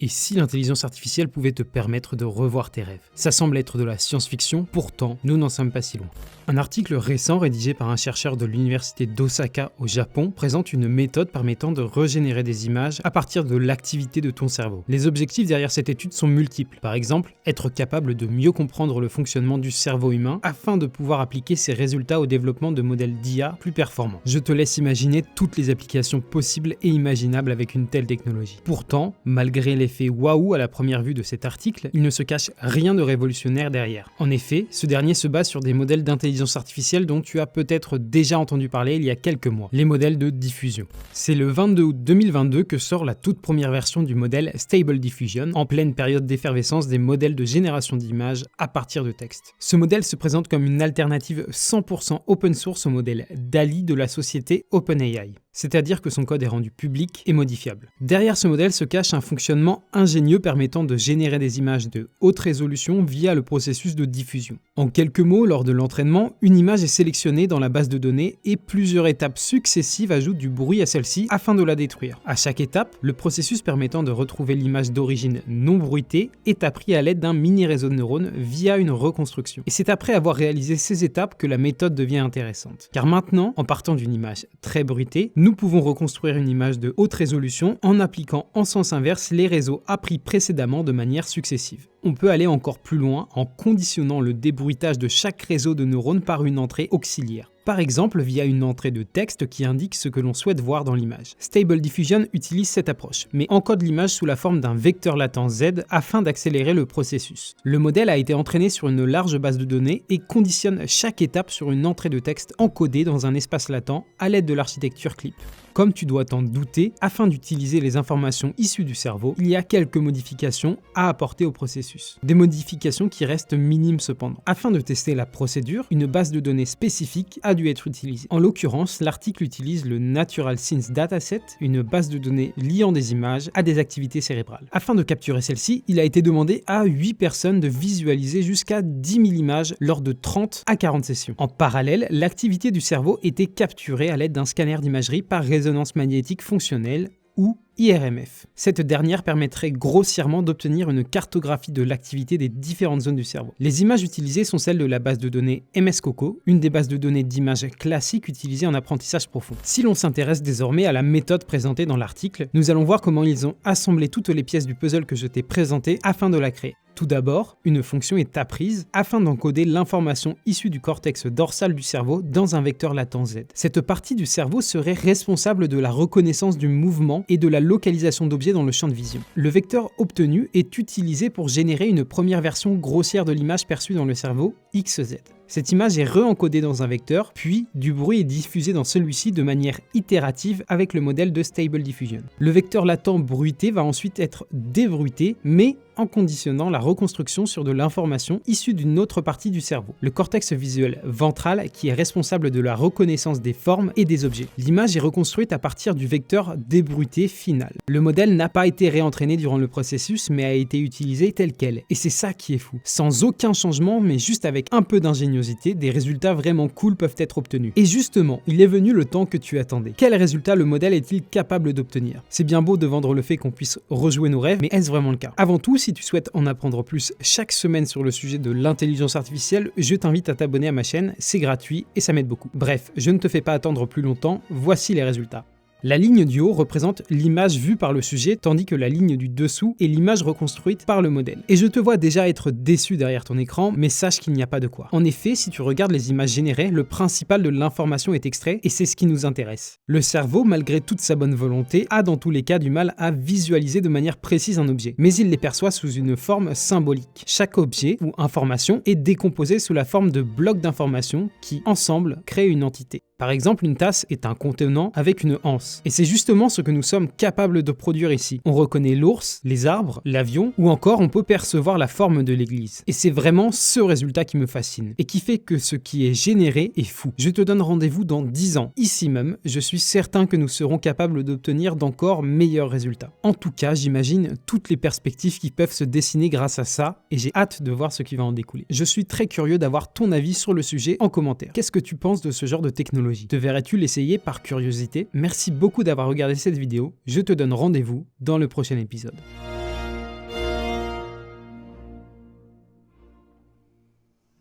Et si l'intelligence artificielle pouvait te permettre de revoir tes rêves? Ça semble être de la science-fiction, pourtant nous n'en sommes pas si loin. Un article récent rédigé par un chercheur de l'université d'Osaka au Japon présente une méthode permettant de régénérer des images à partir de l'activité de ton cerveau. Les objectifs derrière cette étude sont multiples. Par exemple, être capable de mieux comprendre le fonctionnement du cerveau humain afin de pouvoir appliquer ces résultats au développement de modèles d'IA plus performants. Je te laisse imaginer toutes les applications possibles et imaginables avec une telle technologie. Pourtant, malgré l'effet waouh à la première vue de cet article, il ne se cache rien de révolutionnaire derrière. En effet, ce dernier se base sur des modèles d'intelligence artificielle dont tu as peut-être déjà entendu parler il y a quelques mois, les modèles de diffusion. C'est le 22 août 2022 que sort la toute première version du modèle Stable Diffusion, en pleine période d'effervescence des modèles de génération d'images à partir de texte. Ce modèle se présente comme une alternative 100% open source au modèle DALL-E de la société OpenAI. C'est-à-dire que son code est rendu public et modifiable. Derrière ce modèle se cache un fonctionnement ingénieux permettant de générer des images de haute résolution via le processus de diffusion. En quelques mots, lors de l'entraînement, une image est sélectionnée dans la base de données et plusieurs étapes successives ajoutent du bruit à celle-ci afin de la détruire. À chaque étape, le processus permettant de retrouver l'image d'origine non bruitée est appris à l'aide d'un mini réseau de neurones via une reconstruction. Et c'est après avoir réalisé ces étapes que la méthode devient intéressante. Car maintenant, en partant d'une image très bruitée, nous pouvons reconstruire une image de haute résolution en appliquant en sens inverse les réseaux appris précédemment de manière successive. On peut aller encore plus loin en conditionnant le débruitage de chaque réseau de neurones par une entrée auxiliaire. Par exemple via une entrée de texte qui indique ce que l'on souhaite voir dans l'image. Stable Diffusion utilise cette approche, mais encode l'image sous la forme d'un vecteur latent Z afin d'accélérer le processus. Le modèle a été entraîné sur une large base de données et conditionne chaque étape sur une entrée de texte encodée dans un espace latent à l'aide de l'architecture CLIP. Comme tu dois t'en douter, afin d'utiliser les informations issues du cerveau, il y a quelques modifications à apporter au processus. Des modifications qui restent minimes cependant. Afin de tester la procédure, une base de données spécifique a dû être utilisée. En l'occurrence, l'article utilise le Natural Scenes Dataset, une base de données liant des images à des activités cérébrales. Afin de capturer celle-ci, il a été demandé à 8 personnes de visualiser jusqu'à 10 000 images lors de 30 à 40 sessions. En parallèle, l'activité du cerveau était capturée à l'aide d'un scanner d'imagerie par résonance magnétique fonctionnelle ou IRMF. Cette dernière permettrait grossièrement d'obtenir une cartographie de l'activité des différentes zones du cerveau. Les images utilisées sont celles de la base de données MS-COCO, une des bases de données d'images classiques utilisées en apprentissage profond. Si l'on s'intéresse désormais à la méthode présentée dans l'article, nous allons voir comment ils ont assemblé toutes les pièces du puzzle que je t'ai présenté afin de la créer. Tout d'abord, une fonction est apprise afin d'encoder l'information issue du cortex dorsal du cerveau dans un vecteur latent Z. Cette partie du cerveau serait responsable de la reconnaissance du mouvement et de la localisation d'objets dans le champ de vision. Le vecteur obtenu est utilisé pour générer une première version grossière de l'image perçue dans le cerveau, XZ. Cette image est re-encodée dans un vecteur, puis du bruit est diffusé dans celui-ci de manière itérative avec le modèle de Stable Diffusion. Le vecteur latent bruité va ensuite être débruité, mais en conditionnant la reconstruction sur de l'information issue d'une autre partie du cerveau, le cortex visuel ventral qui est responsable de la reconnaissance des formes et des objets. L'image est reconstruite à partir du vecteur débruité final. Le modèle n'a pas été réentraîné durant le processus mais a été utilisé tel quel, et c'est ça qui est fou. Sans aucun changement mais juste avec un peu d'ingéniosité, des résultats vraiment cool peuvent être obtenus. Et justement, il est venu le temps que tu attendais. Quel résultat le modèle est-il capable d'obtenir? C'est bien beau de vendre le fait qu'on puisse rejouer nos rêves, mais est-ce vraiment le cas? Avant tout, si tu souhaites en apprendre plus chaque semaine sur le sujet de l'intelligence artificielle, je t'invite à t'abonner à ma chaîne, c'est gratuit et ça m'aide beaucoup. Bref, je ne te fais pas attendre plus longtemps, voici les résultats. La ligne du haut représente l'image vue par le sujet, tandis que la ligne du dessous est l'image reconstruite par le modèle. Et je te vois déjà être déçu derrière ton écran, mais sache qu'il n'y a pas de quoi. En effet, si tu regardes les images générées, le principal de l'information est extrait, et c'est ce qui nous intéresse. Le cerveau, malgré toute sa bonne volonté, a dans tous les cas du mal à visualiser de manière précise un objet, mais il les perçoit sous une forme symbolique. Chaque objet ou information est décomposé sous la forme de blocs d'informations qui, ensemble, créent une entité. Par exemple, une tasse est un contenant avec une anse. Et c'est justement ce que nous sommes capables de produire ici. On reconnaît l'ours, les arbres, l'avion, ou encore on peut percevoir la forme de l'église. Et c'est vraiment ce résultat qui me fascine, et qui fait que ce qui est généré est fou. Je te donne rendez-vous dans 10 ans. Ici même, je suis certain que nous serons capables d'obtenir d'encore meilleurs résultats. En tout cas, j'imagine toutes les perspectives qui peuvent se dessiner grâce à ça, et j'ai hâte de voir ce qui va en découler. Je suis très curieux d'avoir ton avis sur le sujet en commentaire. Qu'est-ce que tu penses de ce genre de technologie? Te verrais-tu l'essayer par curiosité? Merci beaucoup d'avoir regardé cette vidéo, je te donne rendez-vous dans le prochain épisode.